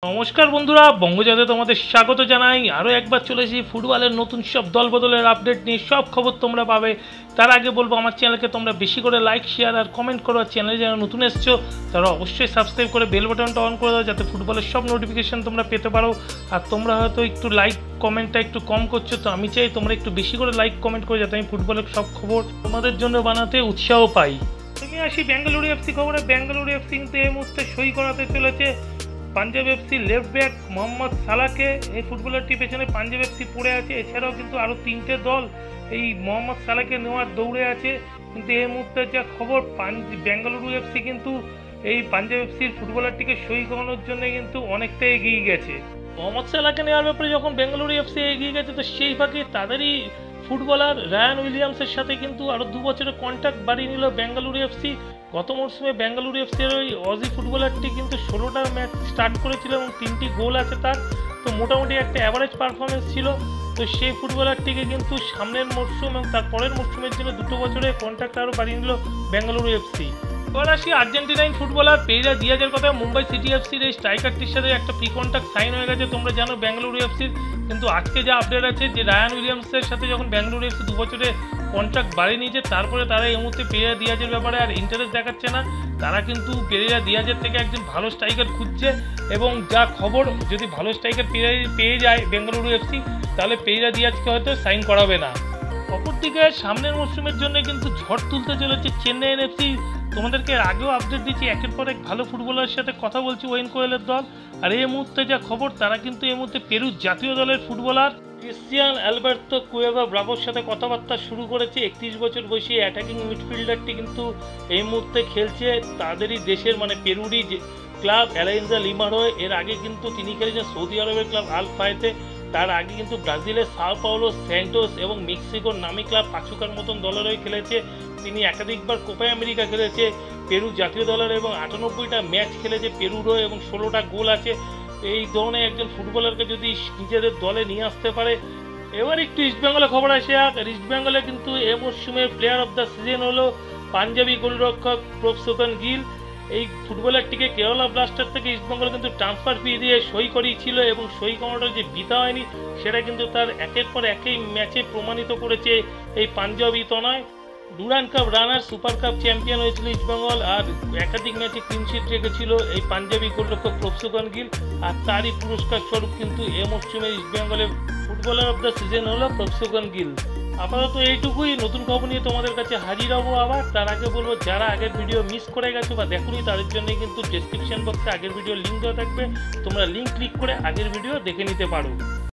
নমস্কার বন্ধুরা, বঙ্গজাতে তোমাদের স্বাগত জানাই। আরও একবার চলে এসেছি ফুটবলের নতুন সব দলবদলের আপডেট নিয়ে। সব খবর তোমরা পাবে। তার আগে বলবো, আমার চ্যানেলকে তোমরা বেশি করে লাইক, শেয়ার আর কমেন্ট করো। আর চ্যানেলে যারা নতুন এসছো তারা অবশ্যই সাবস্ক্রাইব করে বেল বাটনটা অন করে দাও, যাতে ফুটবলের সব নোটিফিকেশান তোমরা পেতে পারো। আর তোমরা হয়তো একটু লাইক কমেন্টটা একটু কম করছো, তো আমি চাই তোমরা একটু বেশি করে লাইক কমেন্ট করো, যাতে আমি ফুটবলের সব খবর তোমাদের জন্য বানাতে উৎসাহ পাই। তুমি আসি বেঙ্গালুরু এফসি খবরে। বেঙ্গালুরু এফসি কিন্তু এই মুহূর্তে সই করাতে চলেছে Punjab FC left back Mohammad সালাকে। এই ফুটবলারটি পেছনে পাঞ্জাব এফসি পড়ে আছে। এছাড়াও কিন্তু আরও তিনটে দল এই মোহাম্মদ সালাকে নেওয়ার দৌড়ে আছে। কিন্তু এই মুহূর্তে যা খবর, বেঙ্গালুরু এফসি কিন্তু এই পাঞ্জাব এফসির ফুটবলারটিকে সই করানোর জন্য কিন্তু অনেকটা এগিয়ে গেছে। মোহাম্মদ সালাকে নেওয়ার ব্যাপারে যখন বেঙ্গালুরু এফসি এগিয়ে গেছে, তো সেই ফাঁকে তাদেরই ফুটবলার রায়ান উইলিয়ামসের সাথে কিন্তু আরও 2 বছরের কন্ট্রাক্ট বাড়িয়ে নিল বেঙ্গালুরু এফসি। গত মরশুমে বেঙ্গালুরু এফসির ওই অজি ফুটবলারটি কিন্তু 16টা ম্যাচ স্টার্ট করেছিল এবং 3টি গোল আছে তার। তো মোটামুটি একটা অ্যাভারেজ পারফরমেন্স ছিল। তো সেই ফুটবলারটিকে কিন্তু সামনের মরশুম এবং তার পরের মরশুমের জন্য 2 বছরের কন্ট্রাক্ট আরও বাড়িয়ে নিল বেঙ্গালুরু এফসি। এবার আসি আর্জেন্টিনাইন ফুটবলার পেইরা দিয়াজের কথা। মুম্বাই সিটি এফসির এই স্ট্রাইকারটির সাথে একটা প্রি কন্ট্রাক্ট সাইন হয়ে গেছে, তোমরা জানো বেঙ্গালুরু এফসির। কিন্তু আজকে যা আপডেট আছে যে রায়ান উইলিয়ামসের সাথে যখন বেঙ্গালুরু এফসি 2 বছরের কন্ট্রাক্ট বাড়িয়ে নিয়েছে, তারপরে তারা এই মুহূর্তে পেইরা দিয়াজের ব্যাপারে আর ইন্টারেস্ট দেখাচ্ছে না। তারা কিন্তু পেইরা দিয়াজের থেকে একজন ভালো স্ট্রাইকার খুঁজছে, এবং যা খবর, যদি ভালো স্ট্রাইকার পেয়ে যায় বেঙ্গালুরু এফসি, তাহলে পেইরা দিয়াজকে হয়তো সাইন করাবে না। অপরদিকে সামনের মরশুমের জন্য কিন্তু ঝড় তুলতে চলেছে চেন্নাইয়ের এফসি। তোমাদেরকে আগেও আপডেট দিচ্ছি, একের পর এক ভালো ফুটবলারের সাথে কথা বলছি ওয়েন কোয়েলের দল। আর এই মুহূর্তে যা খবর, তারা কিন্তু এই মুহূর্তে পেরু জাতীয় দলের ফুটবলার ক্রিস্টিয়ান অ্যালবার্তো কুয়েভা ব্রাভোর সাথে কথাবার্তা শুরু করেছে। 31 বছর বয়সী অ্যাটাকিং মিডফিল্ডারটি কিন্তু এই মুহূর্তে খেলছে তাদেরই দেশের, মানে পেরুরই ক্লাব অ্যালায়েন্সা লিমার হয়ে। এর আগে কিন্তু তিনি খেলেছেন সৌদি আরবের ক্লাব আল ফায়েতে। তার আগে কিন্তু ব্রাজিলের সাও পাওলো, স্যান্টোস এবং মেক্সিকোর নামি ক্লাব পাচুকার মতন দলের হয়ে খেলেছে। তিনি একাধিকবার কোপা আমেরিকা খেলেছে পেরু জাতীয় দলের, এবং 98টা ম্যাচ খেলেছে পেরুর হয়ে, এবং 16টা গোল আছে। এই ধরনের একজন ফুটবলারকে যদি নিজেদের দলে নিয়ে আসতে পারে। এবার একটু ইস্টবেঙ্গলের খবর আসে। ইস্টবেঙ্গলে কিন্তু এ মরশুমের প্লেয়ার অফ দ্য সিজন হলো পাঞ্জাবি গোলরক্ষক প্রভসোতন গিল। এই ফুটবলারটিকে কেরালা ব্লাস্টার থেকে ইস্টবেঙ্গল কিন্তু ট্রান্সফার ফি দিয়ে সই করিয়েছিল, এবং সই করানোর যে বিতা হয়নি সেটা কিন্তু তার একের পর একই ম্যাচে প্রমাণিত করেছে এই পাঞ্জাবি তনয়। ডুরান্ড কাপ রানার, সুপার কাপ চ্যাম্পিয়ন হয়েছিল ইস্টবেঙ্গল, আর একাধিক ম্যাচে ক্লিনশিট রেখেছিল এই পাঞ্জাবি গোলরক্ষক প্রভসোতন গিল। আর তারই পুরস্কার স্বরূপ কিন্তু এ মরশুমে ইস্টবেঙ্গলের ফুটবলার অফ দ্য সিজন হলো প্রভসোতন গিল। আপাতত এইটুকুই। নতুন খবর নিয়ে তোমাদের কাছে হাজির হবো আবার। তার আগে বলবো, যারা আগের ভিডিও মিস করে গেছো বা দেখোনি, তাদের জন্য কিন্তু ডেসক্রিপশন বক্সে আগের ভিডিওর লিঙ্ক দেওয়া থাকবে। তোমরা লিঙ্ক ক্লিক করে আগের ভিডিও দেখে নিতে পারো।